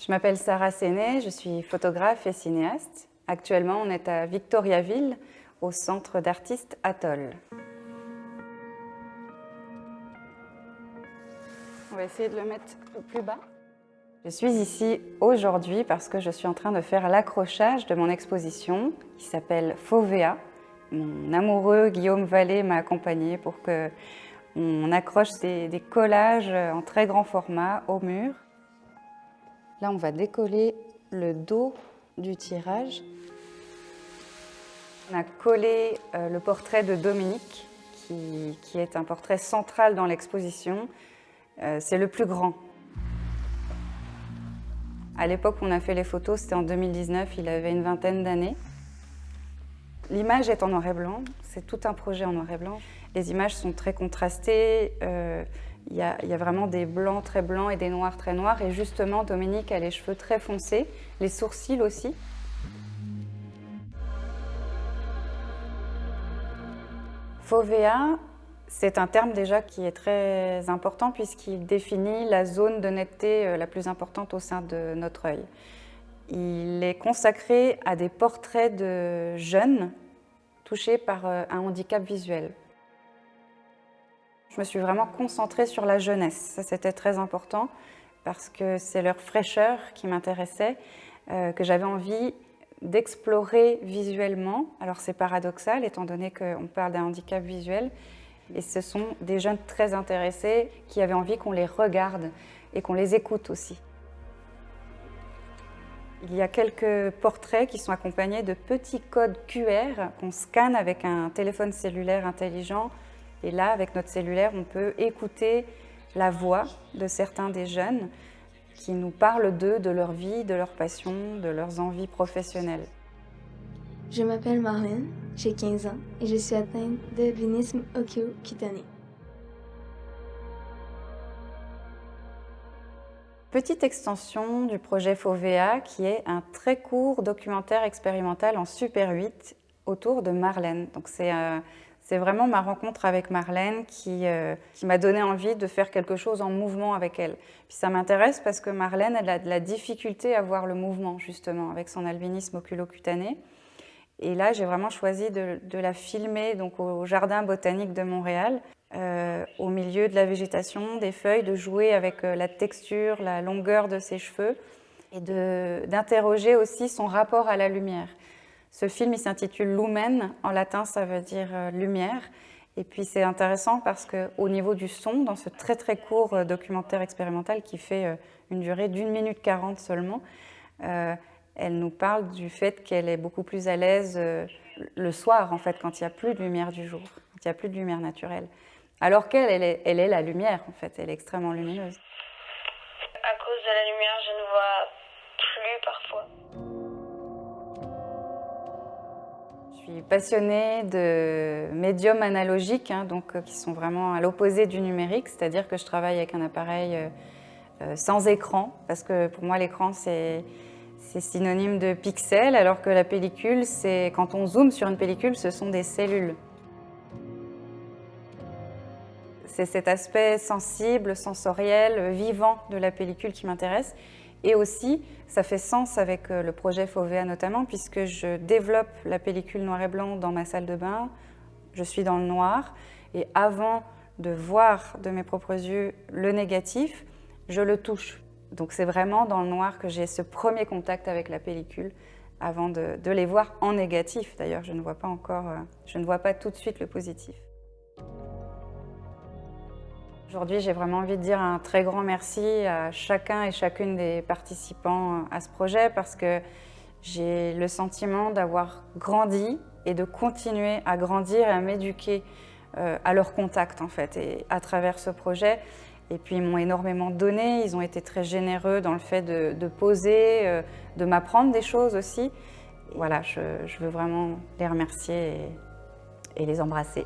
Je m'appelle Sarah Séné, je suis photographe et cinéaste. Actuellement, on est à Victoriaville, au centre d'artistes Atoll. On va essayer de le mettre plus bas. Je suis ici aujourd'hui parce que je suis en train de faire l'accrochage de mon exposition qui s'appelle Fovea. Mon amoureux Guillaume Vallée m'a accompagnée pour qu'on accroche des collages en très grand format au mur. Là, on va décoller le dos du tirage. On a collé le portrait de Dominique, qui est un portrait central dans l'exposition. C'est le plus grand. À l'époque où on a fait les photos, c'était en 2019, il avait une vingtaine d'années. L'image est en noir et blanc, c'est tout un projet en noir et blanc. Les images sont très contrastées, il y a vraiment des blancs très blancs et des noirs très noirs. Et justement, Dominique a les cheveux très foncés, les sourcils aussi. Fovea, c'est un terme déjà qui est très important puisqu'il définit la zone de netteté la plus importante au sein de notre œil. Il est consacré à des portraits de jeunes touchés par un handicap visuel. Je me suis vraiment concentrée sur la jeunesse, ça c'était très important parce que c'est leur fraîcheur qui m'intéressait, que j'avais envie d'explorer visuellement. Alors c'est paradoxal étant donné qu'on parle d'un handicap visuel, et ce sont des jeunes très intéressés qui avaient envie qu'on les regarde et qu'on les écoute aussi. Il y a quelques portraits qui sont accompagnés de petits codes QR qu'on scanne avec un téléphone cellulaire intelligent. Et là, avec notre cellulaire, on peut écouter la voix de certains des jeunes qui nous parlent d'eux, de leur vie, de leurs passions, de leurs envies professionnelles. Je m'appelle Marlène, j'ai 15 ans et je suis atteinte d'albinisme occulocutané. Petite extension du projet Fovea qui est un très court documentaire expérimental en Super 8 autour de Marlène. Donc c'est vraiment ma rencontre avec Marlène qui m'a donné envie de faire quelque chose en mouvement avec elle. Puis ça m'intéresse parce que Marlène elle a de la difficulté à voir le mouvement justement avec son albinisme oculocutané. Et là, j'ai vraiment choisi de la filmer donc, au Jardin botanique de Montréal, au milieu de la végétation, des feuilles, de jouer avec la texture, la longueur de ses cheveux et d'interroger aussi son rapport à la lumière. Ce film, il s'intitule Lumen, en latin ça veut dire lumière. Et puis c'est intéressant parce qu'au niveau du son, dans ce très très court documentaire expérimental qui fait une durée d'1 minute 40 seulement, elle nous parle du fait qu'elle est beaucoup plus à l'aise le soir, en fait, quand il n'y a plus de lumière du jour, quand il n'y a plus de lumière naturelle. Alors qu'elle elle est la lumière, en fait, elle est extrêmement lumineuse. À cause de la lumière, je ne vois plus parfois. Je suis passionnée de médiums analogiques, qui sont vraiment à l'opposé du numérique, c'est-à-dire que je travaille avec un appareil sans écran, parce que pour moi, l'écran, c'est synonyme de pixels, alors que la pellicule, quand on zoome sur une pellicule, ce sont des cellules. C'est cet aspect sensible, sensoriel, vivant de la pellicule qui m'intéresse. Et aussi, ça fait sens avec le projet Fovea notamment, puisque je développe la pellicule noir et blanc dans ma salle de bain. Je suis dans le noir. Et avant de voir de mes propres yeux le négatif, je le touche. Donc c'est vraiment dans le noir que j'ai ce premier contact avec la pellicule avant de les voir en négatif. D'ailleurs, je ne vois pas tout de suite le positif. Aujourd'hui, j'ai vraiment envie de dire un très grand merci à chacun et chacune des participants à ce projet parce que j'ai le sentiment d'avoir grandi et de continuer à grandir et à m'éduquer à leur contact en fait, et à travers ce projet. Et puis ils m'ont énormément donné, ils ont été très généreux dans le fait de poser, de m'apprendre des choses aussi. Voilà, je veux vraiment les remercier et les embrasser.